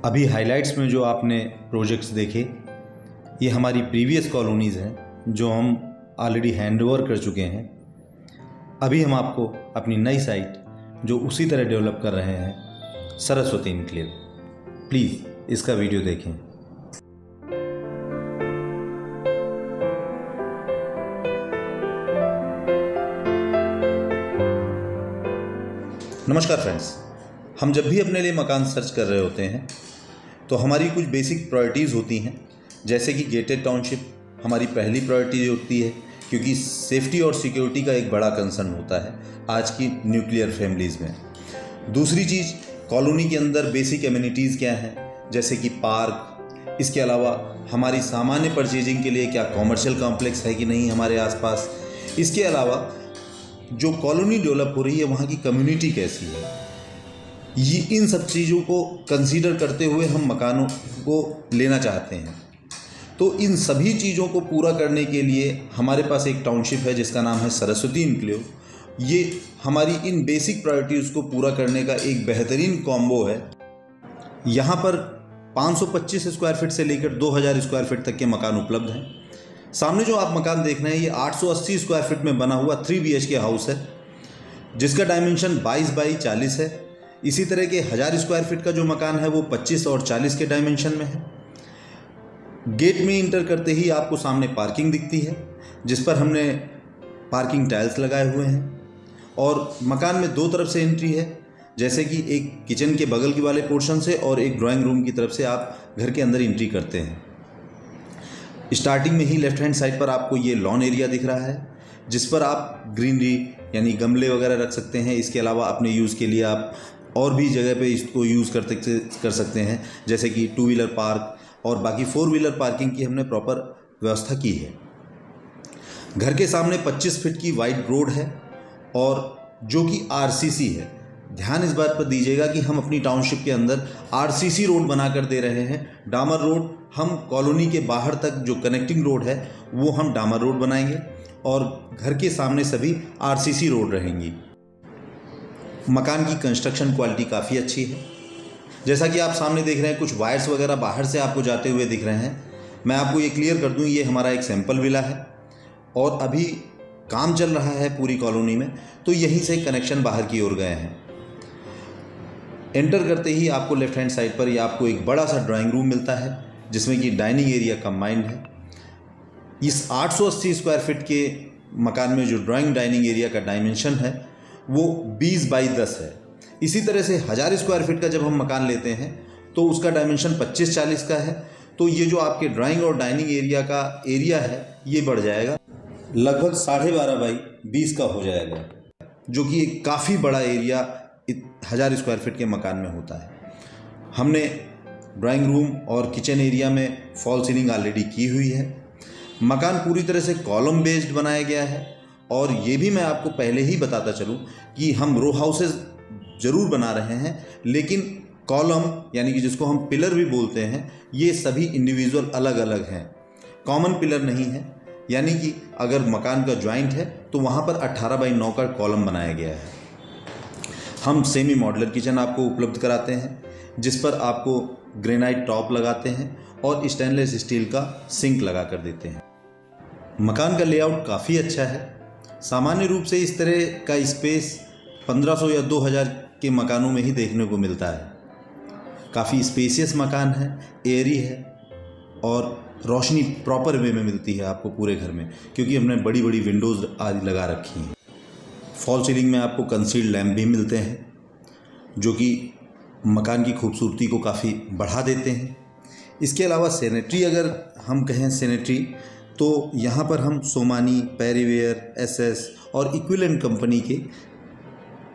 अभी हाइलाइट्स में जो आपने प्रोजेक्ट्स देखे ये हमारी प्रीवियस कॉलोनीज़ हैं जो हम ऑलरेडी हैंडओवर कर चुके हैं। अभी हम आपको अपनी नई साइट जो उसी तरह डेवलप कर रहे हैं सरस्वती एन्क्लेव, प्लीज़ इसका वीडियो देखें। नमस्कार फ्रेंड्स, हम जब भी अपने लिए मकान सर्च कर रहे होते हैं तो हमारी कुछ बेसिक प्रायोरिटीज़ होती हैं, जैसे कि गेटेड टाउनशिप हमारी पहली प्रायोरिटी होती है क्योंकि सेफ्टी और सिक्योरिटी का एक बड़ा कंसर्न होता है आज की न्यूक्लियर फैमिलीज़ में। दूसरी चीज़, कॉलोनी के अंदर बेसिक एमिनिटीज़ क्या हैं, जैसे कि पार्क। इसके अलावा हमारी सामान्य परचेजिंग के लिए क्या कॉमर्शियल कॉम्प्लेक्स है कि नहीं हमारे आसपास। इसके अलावा जो कॉलोनी डेवलप हो रही है वहाँ की कम्युनिटी कैसी है, ये इन सब चीज़ों को कंसीडर करते हुए हम मकानों को लेना चाहते हैं। तो इन सभी चीज़ों को पूरा करने के लिए हमारे पास एक टाउनशिप है जिसका नाम है सरस्वती एन्क्लेव। ये हमारी इन बेसिक प्रायोरिटीज़ को पूरा करने का एक बेहतरीन कॉम्बो है। यहाँ पर 525 स्क्वायर फीट से लेकर 2000 स्क्वायर फीट तक के मकान उपलब्ध हैं। सामने जो आप मकान देख रहे हैं ये 880 स्क्वायर फीट में बना हुआ 3 BHK हाउस है जिसका डायमेंशन 22 बाई 40 है। इसी तरह के 1000 स्क्वायर फीट का जो मकान है वो 25 और 40 के डायमेंशन में है। गेट में इंटर करते ही आपको सामने पार्किंग दिखती है जिस पर हमने पार्किंग टाइल्स लगाए हुए हैं और मकान में दो तरफ से एंट्री है, जैसे कि एक किचन के बगल के वाले पोर्शन से और एक ड्राइंग रूम की तरफ से आप घर के अंदर एंट्री करते हैं। स्टार्टिंग में ही लेफ्ट हैंड साइड पर आपको ये लॉन एरिया दिख रहा है जिस पर आप ग्रीनरी यानी गमले वगैरह रख सकते हैं। इसके अलावा अपने यूज़ के लिए आप और भी जगह पे इसको यूज़ कर सकते हैं, जैसे कि 2 व्हीलर पार्क और बाकी 4 व्हीलर पार्किंग की हमने प्रॉपर व्यवस्था की है। घर के सामने 25 फीट की वाइड रोड है और जो कि RCC है। ध्यान इस बात पर दीजिएगा कि हम अपनी टाउनशिप के अंदर RCC रोड बनाकर दे रहे हैं। डामर रोड हम कॉलोनी के बाहर तक जो कनेक्टिंग रोड है वो हम डामर रोड बनाएंगे और घर के सामने सभी RCC रोड रहेंगी। मकान की कंस्ट्रक्शन क्वालिटी काफ़ी अच्छी है। जैसा कि आप सामने देख रहे हैं कुछ वायर्स वगैरह बाहर से आपको जाते हुए दिख रहे हैं। मैं आपको ये क्लियर कर दूं, ये हमारा एक सैंपल विला है और अभी काम चल रहा है पूरी कॉलोनी में, तो यहीं से कनेक्शन बाहर की ओर गए हैं। एंटर करते ही आपको लेफ्ट हैंड साइड पर ये आपको एक बड़ा सा ड्राइंग रूम मिलता है जिसमें कि डाइनिंग एरिया कंबाइंड है। इस 880 स्क्वायर फीट के मकान में जो डाइनिंग एरिया का डायमेंशन है वो 20 बाई 10 है। इसी तरह से 1000 स्क्वायर फीट का जब हम मकान लेते हैं तो उसका डायमेंशन 25-40 का है, तो ये जो आपके ड्राइंग और डाइनिंग एरिया का एरिया है ये बढ़ जाएगा, लगभग 12.5 बाई 20 का हो जाएगा, जो कि एक काफ़ी बड़ा एरिया 1000 स्क्वायर फीट के मकान में होता है। हमने ड्राइंग रूम और किचन एरिया में फॉल सीलिंग ऑलरेडी की हुई है। मकान पूरी तरह से कॉलम बेस्ड बनाया गया है और ये भी मैं आपको पहले ही बताता चलूँ कि हम रो हाउसेज ज़रूर बना रहे हैं, लेकिन कॉलम यानी कि जिसको हम पिलर भी बोलते हैं ये सभी इंडिविजुअल अलग अलग हैं, कॉमन पिलर नहीं है। यानी कि अगर मकान का जॉइंट है तो वहाँ पर 18 बाई 9 का कॉलम बनाया गया है। हम सेमी मॉडुलर किचन आपको उपलब्ध कराते हैं जिस पर आपको ग्रेनाइट टॉप लगाते हैं और स्टेनलेस स्टील का सिंक लगा कर देते हैं। मकान का लेआउट काफ़ी अच्छा है। सामान्य रूप से इस तरह का स्पेस 1500 या 2000 के मकानों में ही देखने को मिलता है। काफ़ी स्पेसियस मकान है, एयरी है और रोशनी प्रॉपर वे में मिलती है आपको पूरे घर में क्योंकि हमने बड़ी बड़ी विंडोज़ आदि लगा रखी हैं। फॉल सीलिंग में आपको कंसील्ड लैम्प भी मिलते हैं जो कि मकान की खूबसूरती को काफ़ी बढ़ा देते हैं। इसके अलावा सैनिटरी, अगर हम कहें सैनिटरी, तो यहाँ पर हम सोमानी, पैरीवेयर, SS और इक्विवेलेंट कंपनी के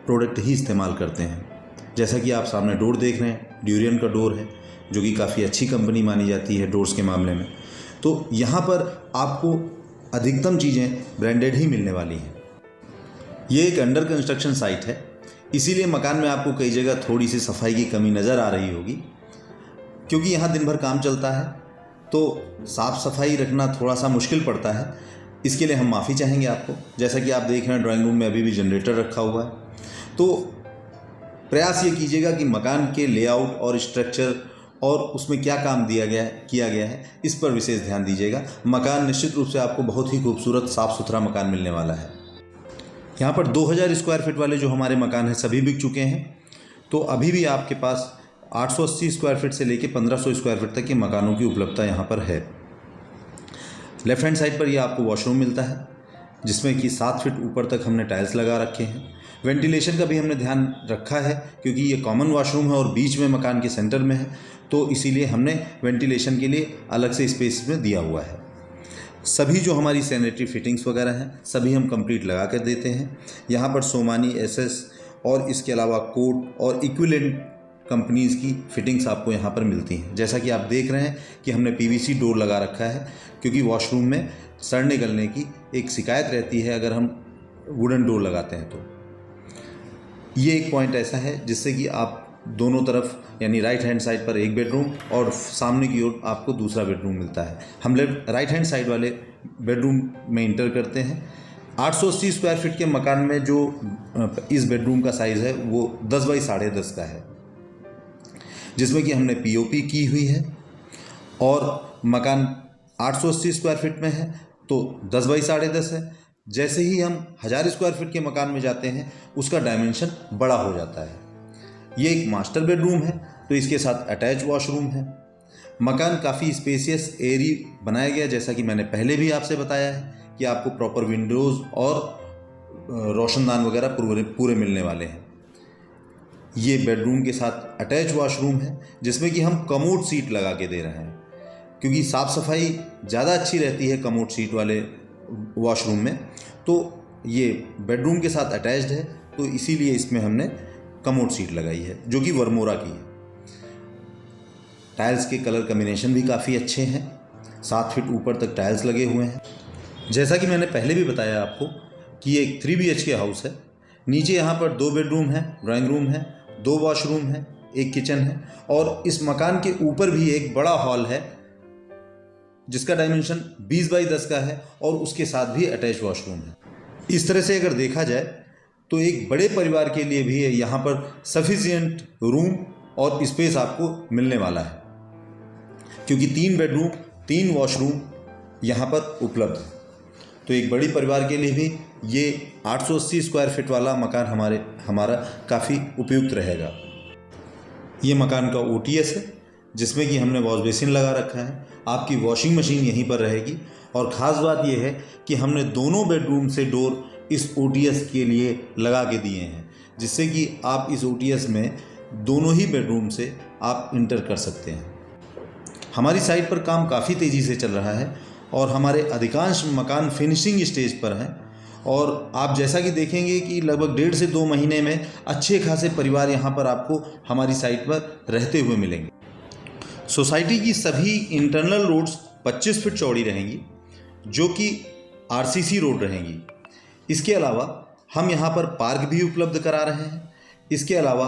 प्रोडक्ट ही इस्तेमाल करते हैं। जैसा कि आप सामने डोर देख रहे हैं, ड्यूरियन का डोर है जो कि काफ़ी अच्छी कंपनी मानी जाती है डोर्स के मामले में। तो यहाँ पर आपको अधिकतम चीज़ें ब्रांडेड ही मिलने वाली हैं। ये एक अंडर कंस्ट्रक्शन साइट है, इसीलिए मकान में आपको कई जगह थोड़ी सी सफाई की कमी नज़र आ रही होगी क्योंकि यहाँ दिन भर काम चलता है तो साफ़ सफाई रखना थोड़ा सा मुश्किल पड़ता है। इसके लिए हम माफ़ी चाहेंगे आपको। जैसा कि आप देख रहे हैं ड्राइंग रूम में अभी भी जनरेटर रखा हुआ है, तो प्रयास ये कीजिएगा कि मकान के लेआउट और स्ट्रक्चर और उसमें क्या काम किया गया है, इस पर विशेष ध्यान दीजिएगा। मकान निश्चित रूप से आपको बहुत ही खूबसूरत साफ़ सुथरा मकान मिलने वाला है। यहाँ पर 2000 स्क्वायर फीट वाले जो हमारे मकान हैं सभी बिक चुके हैं। तो अभी भी आपके पास 880 स्क्वायर फीट से लेकर 1500 स्क्वायर फीट तक के मकानों की उपलब्धता यहाँ पर है। लेफ्ट हैंड साइड पर ये आपको वॉशरूम मिलता है, जिसमें कि 7 फीट ऊपर तक हमने टाइल्स लगा रखे हैं। वेंटिलेशन का भी हमने ध्यान रखा है, क्योंकि ये कॉमन वॉशरूम है और बीच में मकान के सेंटर में है, तो इसीलिए हमने वेंटिलेशन के लिए अलग से स्पेस में दिया हुआ है। सभी जो हमारी सैनिटरी फिटिंग्स वगैरह हैं सभी हम कंप्लीट लगा कर देते हैं। यहाँ पर सोमानी, एसएस और इसके अलावा कोट और इक्विवेलेंट कंपनीज़ की फिटिंग्स आपको यहाँ पर मिलती हैं। जैसा कि आप देख रहे हैं कि हमने पीवीसी डोर लगा रखा है, क्योंकि वॉशरूम में सड़ने गलने की एक शिकायत रहती है अगर हम वुडन डोर लगाते हैं। तो ये एक पॉइंट ऐसा है जिससे कि आप दोनों तरफ यानी राइट हैंड साइड पर एक बेडरूम और सामने की ओर आपको दूसरा बेडरूम मिलता है। हम राइट हैंड साइड वाले बेडरूम में इंटर करते हैं। 880 स्क्वायर फीट के मकान में जो इस बेडरूम का साइज़ है वो 10 बाई 10.5 का है, जिसमें कि हमने पीओपी की हुई है। और मकान 880 स्क्वायर फीट में है तो 10 बाई 10.5 है। जैसे ही हम 1000 स्क्वायर फीट के मकान में जाते हैं उसका डायमेंशन बड़ा हो जाता है। ये एक मास्टर बेडरूम है, तो इसके साथ अटैच वॉशरूम है। मकान काफ़ी स्पेसियस एरी बनाया गया, जैसा कि मैंने पहले भी आपसे बताया है कि आपको प्रॉपर विंडोज़ और रोशनदान वगैरह पूरे मिलने वाले हैं। ये बेडरूम के साथ अटैच वॉशरूम है, जिसमें कि हम कमोड सीट लगा के दे रहे हैं, क्योंकि साफ़ सफाई ज़्यादा अच्छी रहती है कमोड सीट वाले वॉशरूम में। तो ये बेडरूम के साथ अटैच्ड है, तो इसीलिए इसमें हमने कमोड सीट लगाई है, जो कि वर्मोरा की है। टाइल्स के कलर कम्बिनेशन भी काफ़ी अच्छे हैं। 7 फीट ऊपर तक टाइल्स लगे हुए हैं। जैसा कि मैंने पहले भी बताया आपको कि ये एक 3 BHK हाउस है। नीचे यहाँ पर 2 बेडरूम है, ड्राइंग रूम है, 2 वॉशरूम है, 1 किचन है, और इस मकान के ऊपर भी एक बड़ा हॉल है जिसका डायमेंशन 20 बाई 10 का है और उसके साथ भी अटैच वॉशरूम है। इस तरह से अगर देखा जाए तो एक बड़े परिवार के लिए भी यहाँ पर सफिशिएंट रूम और स्पेस आपको मिलने वाला है, क्योंकि 3 बेडरूम 3 वॉशरूम यहाँ पर उपलब्ध है। तो एक बड़ी परिवार के लिए भी ये 880 स्क्वायर फीट वाला मकान हमारा काफ़ी उपयुक्त रहेगा। ये मकान का OTS है, जिसमें कि हमने वॉश बेसिन लगा रखा है। आपकी वॉशिंग मशीन यहीं पर रहेगी, और ख़ास बात यह है कि हमने दोनों बेडरूम से डोर इस OTS के लिए लगा के दिए हैं, जिससे कि आप इस OTS में दोनों ही बेडरूम से आप इंटर कर सकते हैं। हमारी साइट पर काम काफ़ी तेज़ी से चल रहा है और हमारे अधिकांश मकान फिनिशिंग स्टेज पर हैं, और आप जैसा कि देखेंगे कि लगभग 1.5 से 2 महीने में अच्छे खासे परिवार यहाँ पर आपको हमारी साइट पर रहते हुए मिलेंगे। सोसाइटी की सभी इंटरनल रोड्स 25 फीट चौड़ी रहेंगी, जो कि RCC रोड रहेंगी। इसके अलावा हम यहाँ पर पार्क भी उपलब्ध करा रहे हैं। इसके अलावा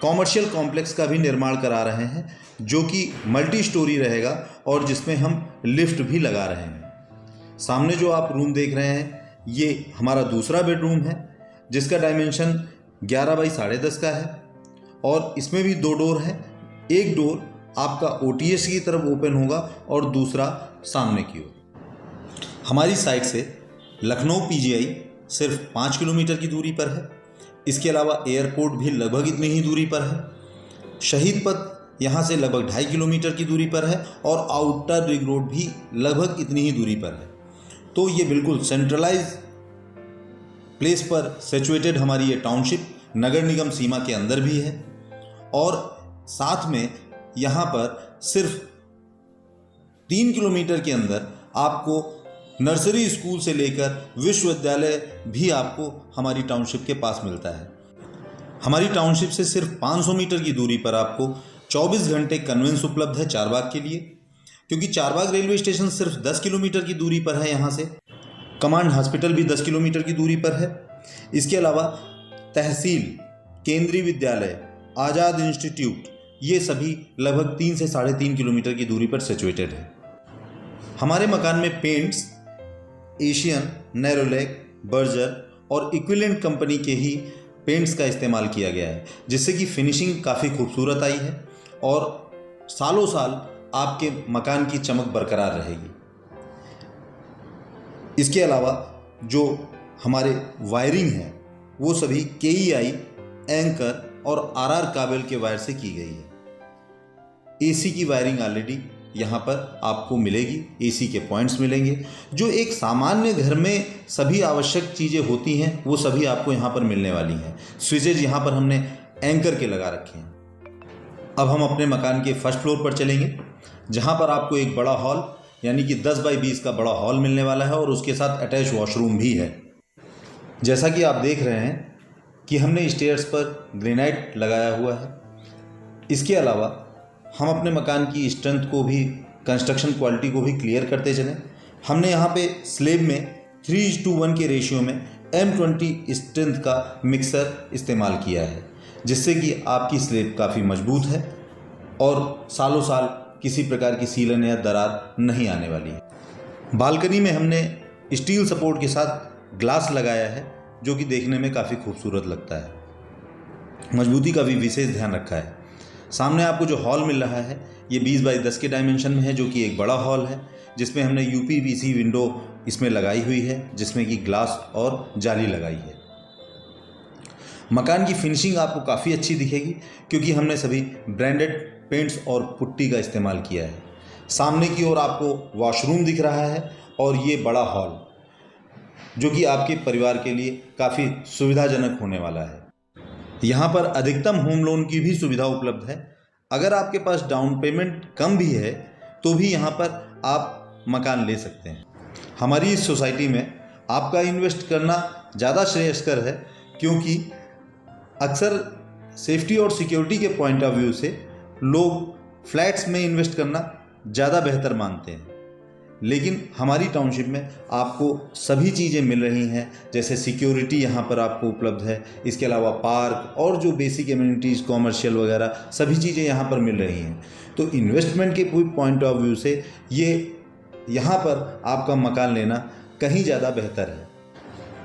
कॉमर्शियल कॉम्प्लेक्स का भी निर्माण करा रहे हैं, जो कि मल्टी स्टोरी रहेगा और जिसमें हम लिफ्ट भी लगा रहे हैं। सामने जो आप रूम देख रहे हैं ये हमारा दूसरा बेडरूम है, जिसका डायमेंशन 11 बाई 10.5 का है, और इसमें भी 2 डोर हैं। एक डोर आपका OTS की तरफ ओपन होगा और दूसरा सामने की ओर। हमारी साइट से लखनऊ PGI सिर्फ 5 किलोमीटर की दूरी पर है। इसके अलावा एयरपोर्ट भी लगभग इतनी ही दूरी पर है। शहीद पथ यहाँ से लगभग 2.5 किलोमीटर की दूरी पर है, और आउटर रिंग रोड भी लगभग इतनी ही दूरी पर है। तो ये बिल्कुल सेंट्रलाइज प्लेस पर सिचुएटेड हमारी ये टाउनशिप नगर निगम सीमा के अंदर भी है, और साथ में यहाँ पर सिर्फ 3 किलोमीटर के अंदर आपको नर्सरी स्कूल से लेकर विश्वविद्यालय भी आपको हमारी टाउनशिप के पास मिलता है। हमारी टाउनशिप से सिर्फ 500 मीटर की दूरी पर आपको 24 घंटे कन्वेंस उपलब्ध है चारबाग के लिए, क्योंकि चारबाग रेलवे स्टेशन सिर्फ 10 किलोमीटर की दूरी पर है यहाँ से। कमांड हॉस्पिटल भी 10 किलोमीटर की दूरी पर है। इसके अलावा तहसील, केंद्रीय विद्यालय, आज़ाद इंस्टीट्यूट, ये सभी लगभग 3 से 3.5 किलोमीटर की दूरी पर सिचुएटेड है। हमारे मकान में पेंट्स एशियन, नैरोलैक, बर्जर और इक्विवेलेंट कंपनी के ही पेंट्स का इस्तेमाल किया गया है, जिससे कि फिनिशिंग काफ़ी खूबसूरत आई है और सालों साल आपके मकान की चमक बरकरार रहेगी। इसके अलावा जो हमारे वायरिंग है वो सभी KEI, एंकर और RR काबल के वायर से की गई है। AC की वायरिंग ऑलरेडी यहाँ पर आपको मिलेगी, AC के पॉइंट्स मिलेंगे। जो एक सामान्य घर में सभी आवश्यक चीज़ें होती हैं वो सभी आपको यहाँ पर मिलने वाली हैं। स्विचेज यहाँ पर हमने एंकर के लगा रखे हैं। अब हम अपने मकान के फर्स्ट फ्लोर पर चलेंगे, जहाँ पर आपको एक बड़ा हॉल यानी कि 10 बाई 20 का बड़ा हॉल मिलने वाला है और उसके साथ अटैच वॉशरूम भी है। जैसा कि आप देख रहे हैं कि हमने स्टेयर्स पर ग्रेनाइट लगाया हुआ है। इसके अलावा हम अपने मकान की स्ट्रेंथ को भी, कंस्ट्रक्शन क्वालिटी को भी क्लियर करते चलें। हमने यहाँ पे स्लेब में 3:1 के रेशियो में M20 स्ट्रेंथ का मिक्सर इस्तेमाल किया है, जिससे कि आपकी स्लेब काफ़ी मजबूत है और सालों साल किसी प्रकार की सीलन या दरार नहीं आने वाली है। बालकनी में हमने स्टील सपोर्ट के साथ ग्लास लगाया है, जो कि देखने में काफ़ी खूबसूरत लगता है। मजबूती का भी विशेष ध्यान रखा है। सामने आपको जो हॉल मिल रहा है ये 20 बाई 10 के डायमेंशन में है, जो कि एक बड़ा हॉल है, जिसमें हमने UPVC विंडो इसमें लगाई हुई है, जिसमें कि ग्लास और जाली लगाई है। मकान की फिनिशिंग आपको काफ़ी अच्छी दिखेगी क्योंकि हमने सभी ब्रांडेड पेंट्स और पुट्टी का इस्तेमाल किया है। सामने की ओर आपको वॉशरूम दिख रहा है और ये बड़ा हॉल, जो कि आपके परिवार के लिए काफ़ी सुविधाजनक होने वाला है। यहाँ पर अधिकतम होम लोन की भी सुविधा उपलब्ध है। अगर आपके पास डाउन पेमेंट कम भी है तो भी यहाँ पर आप मकान ले सकते हैं। हमारी इस सोसाइटी में आपका इन्वेस्ट करना ज़्यादा श्रेयस्कर है, क्योंकि अक्सर सेफ्टी और सिक्योरिटी के पॉइंट ऑफ व्यू से लोग फ्लैट्स में इन्वेस्ट करना ज़्यादा बेहतर मानते हैं, लेकिन हमारी टाउनशिप में आपको सभी चीज़ें मिल रही हैं। जैसे सिक्योरिटी यहाँ पर आपको उपलब्ध है, इसके अलावा पार्क और जो बेसिक एमिनिटीज़, कॉमर्शियल वगैरह सभी चीज़ें यहाँ पर मिल रही हैं। तो इन्वेस्टमेंट के पॉइंट ऑफ व्यू से ये यहाँ पर आपका मकान लेना कहीं ज़्यादा बेहतर है।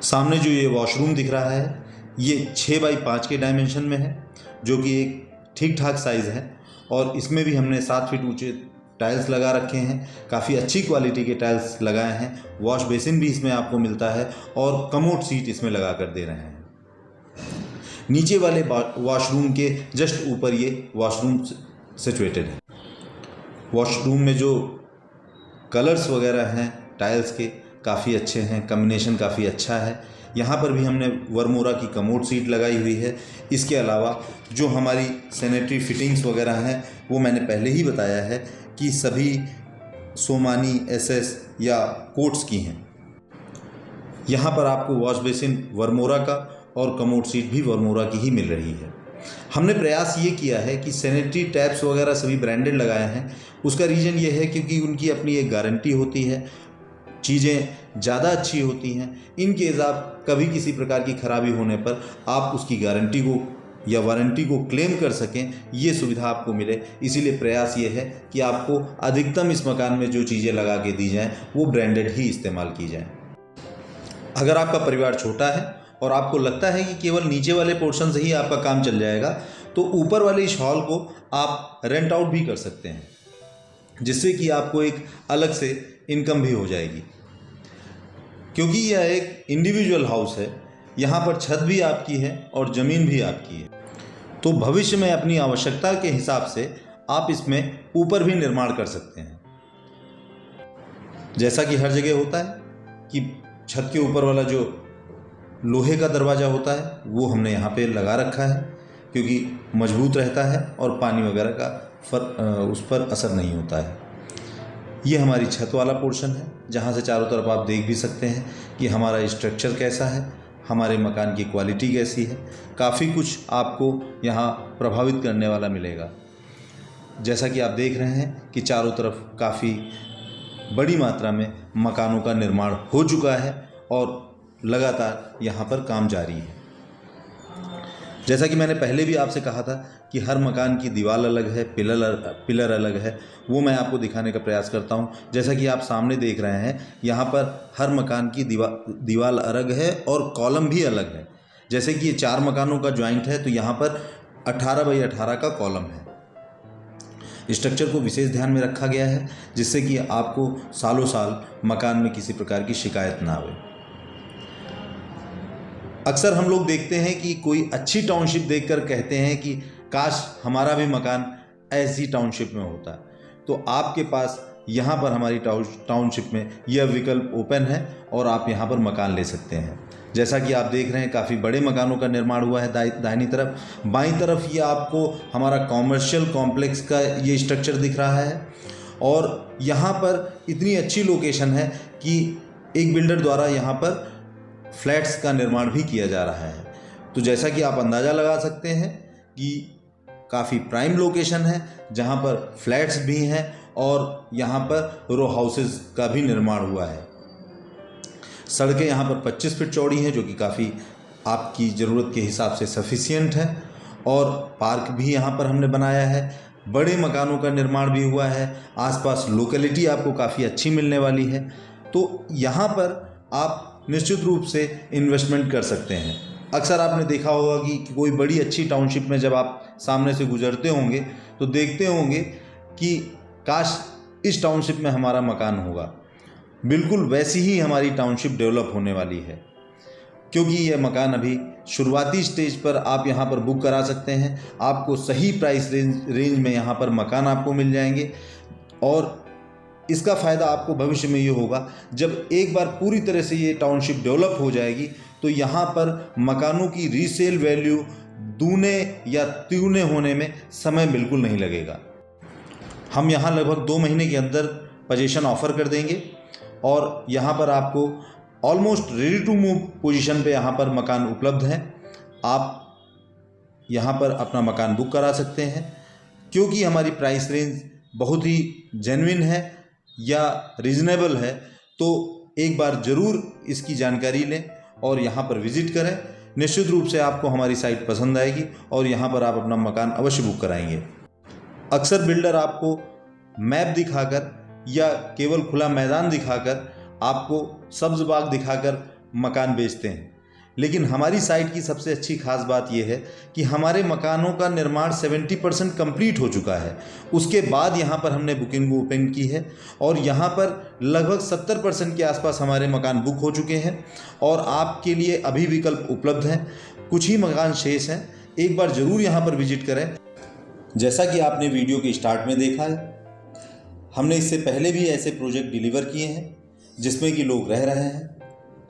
सामने जो ये वॉशरूम दिख रहा है ये 6 बाई 5 के डायमेंशन में है, जो कि एक ठीक ठाक साइज़ है और इसमें भी हमने 7 फीट ऊंचे टाइल्स लगा रखे हैं। काफ़ी अच्छी क्वालिटी के टाइल्स लगाए हैं। वॉश बेसिन भी इसमें आपको मिलता है और कमोड सीट इसमें लगा कर दे रहे हैं। नीचे वाले वॉशरूम के जस्ट ऊपर ये वॉशरूम सिचुएटेड है। वॉशरूम में जो कलर्स वगैरह हैं टाइल्स के काफ़ी अच्छे हैं, कम्बिनेशन काफ़ी अच्छा है। यहाँ पर भी हमने वर्मोरा की कमोड सीट लगाई हुई है। इसके अलावा जो हमारी सैनिटरी फिटिंग्स वगैरह हैं वो मैंने पहले ही बताया है कि सभी सोमानी SS या कोट्स की हैं। यहाँ पर आपको वॉश बेसिन वर्मोरा का और कमोड सीट भी वर्मोरा की ही मिल रही है। हमने प्रयास ये किया है कि सैनिटरी टैप्स वगैरह सभी ब्रांडेड लगाए हैं। उसका रीज़न ये है क्योंकि उनकी अपनी एक गारंटी होती है, चीज़ें ज़्यादा अच्छी होती हैं। इन केस आप कभी किसी प्रकार की खराबी होने पर आप उसकी गारंटी को या वारंटी को क्लेम कर सकें, ये सुविधा आपको मिले। इसीलिए प्रयास ये है कि आपको अधिकतम इस मकान में जो चीज़ें लगा के दी जाएं वो ब्रांडेड ही इस्तेमाल की जाएं। अगर आपका परिवार छोटा है और आपको लगता है कि केवल नीचे वाले पोर्शन से ही आपका काम चल जाएगा, तो ऊपर वाले इस हॉल को आप रेंट आउट भी कर सकते हैं, जिससे कि आपको एक अलग से इनकम भी हो जाएगी। क्योंकि यह एक इंडिविजुअल हाउस है, यहाँ पर छत भी आपकी है और ज़मीन भी आपकी है, तो भविष्य में अपनी आवश्यकता के हिसाब से आप इसमें ऊपर भी निर्माण कर सकते हैं। जैसा कि हर जगह होता है कि छत के ऊपर वाला जो लोहे का दरवाज़ा होता है वो हमने यहाँ पे लगा रखा है, क्योंकि मजबूत रहता है और पानी वगैरह का उस पर असर नहीं होता है। ये हमारी छत वाला पोर्शन है, जहाँ से चारों तरफ आप देख भी सकते हैं कि हमारा स्ट्रक्चर कैसा है, हमारे मकान की क्वालिटी कैसी है। काफ़ी कुछ आपको यहाँ प्रभावित करने वाला मिलेगा। जैसा कि आप देख रहे हैं कि चारों तरफ काफ़ी बड़ी मात्रा में मकानों का निर्माण हो चुका है और लगातार यहाँ पर काम जारी है। जैसा कि मैंने पहले भी आपसे कहा था कि हर मकान की दीवार अलग है, पिलर अलग है, वो मैं आपको दिखाने का प्रयास करता हूँ। जैसा कि आप सामने देख रहे हैं, यहाँ पर हर मकान की दीवार अलग है और कॉलम भी अलग है। जैसे कि ये 4 मकानों का ज्वाइंट है, तो यहाँ पर 18 बाई 18 का कॉलम है। स्ट्रक्चर को विशेष ध्यान में रखा गया है, जिससे कि आपको सालों साल मकान में किसी प्रकार की शिकायत ना आवे। अक्सर हम लोग देखते हैं कि कोई अच्छी टाउनशिप देखकर कहते हैं कि काश हमारा भी मकान ऐसी टाउनशिप में होता। तो आपके पास यहाँ पर हमारी टाउनशिप में यह विकल्प ओपन है और आप यहाँ पर मकान ले सकते हैं। जैसा कि आप देख रहे हैं, काफ़ी बड़े मकानों का निर्माण हुआ है दाहिनी तरफ। बाईं तरफ ये आपको हमारा कॉमर्शियल कॉम्प्लेक्स का ये स्ट्रक्चर दिख रहा है और यहाँ पर इतनी अच्छी लोकेशन है कि एक बिल्डर द्वारा यहाँ पर फ्लैट्स का निर्माण भी किया जा रहा है। तो जैसा कि आप अंदाज़ा लगा सकते हैं कि काफ़ी प्राइम लोकेशन है, जहाँ पर फ्लैट्स भी हैं और यहाँ पर रो हाउसेस का भी निर्माण हुआ है। सड़कें यहाँ पर 25 फीट चौड़ी हैं, जो कि काफ़ी आपकी ज़रूरत के हिसाब से सफिशिएंट है। और पार्क भी यहाँ पर हमने बनाया है। बड़े मकानों का निर्माण भी हुआ है। आसपास लोकेलिटी आपको काफ़ी अच्छी मिलने वाली है। तो यहाँ पर आप निश्चित रूप से इन्वेस्टमेंट कर सकते हैं। अक्सर आपने देखा होगा कि कोई बड़ी अच्छी टाउनशिप में जब आप सामने से गुजरते होंगे तो देखते होंगे कि काश इस टाउनशिप में हमारा मकान होगा। बिल्कुल वैसी ही हमारी टाउनशिप डेवलप होने वाली है, क्योंकि यह मकान अभी शुरुआती स्टेज पर आप यहाँ पर बुक करा सकते हैं। आपको सही प्राइस रेंज में यहाँ पर मकान आपको मिल जाएंगे और इसका फ़ायदा आपको भविष्य में ये होगा, जब एक बार पूरी तरह से ये टाउनशिप डेवलप हो जाएगी तो यहाँ पर मकानों की रीसेल वैल्यू दूने या तिगुने होने में समय बिल्कुल नहीं लगेगा। हम यहाँ लगभग 2 महीने के अंदर पोजीशन ऑफ़र कर देंगे और यहाँ पर आपको almost ready to move position पे यहाँ पर मकान उपलब्ध हैं। आप यहाँ पर अपना मकान बुक करा सकते हैं। क्योंकि हमारी प्राइस रेंज बहुत ही जेन्युइन है या रीज़नेबल है, तो एक बार ज़रूर इसकी जानकारी लें और यहाँ पर विज़िट करें। निश्चित रूप से आपको हमारी साइट पसंद आएगी और यहाँ पर आप अपना मकान अवश्य बुक कराएंगे। अक्सर बिल्डर आपको मैप दिखाकर या केवल खुला मैदान दिखाकर आपको सब्ज़ बाग दिखाकर मकान बेचते हैं, लेकिन हमारी साइट की सबसे अच्छी खास बात यह है कि हमारे मकानों का निर्माण 70% कंप्लीट हो चुका है। उसके बाद यहाँ पर हमने बुकिंग ओपन की है और यहाँ पर लगभग 70% के आसपास हमारे मकान बुक हो चुके हैं और आपके लिए अभी विकल्प उपलब्ध हैं। कुछ ही मकान शेष हैं। एक बार ज़रूर यहाँ पर विजिट करें। जैसा कि आपने वीडियो के स्टार्ट में देखा है, हमने इससे पहले भी ऐसे प्रोजेक्ट डिलीवर किए हैं जिसमें कि लोग रह रहे हैं।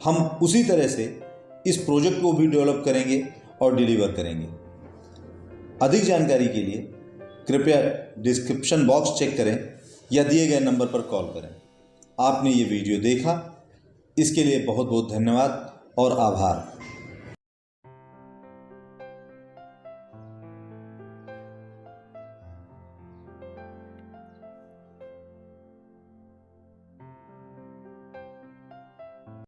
हम उसी तरह से इस प्रोजेक्ट को भी डेवलप करेंगे और डिलीवर करेंगे। अधिक जानकारी के लिए कृपया डिस्क्रिप्शन बॉक्स चेक करें या दिए गए नंबर पर कॉल करें। आपने ये वीडियो देखा, इसके लिए बहुत बहुत धन्यवाद और आभार।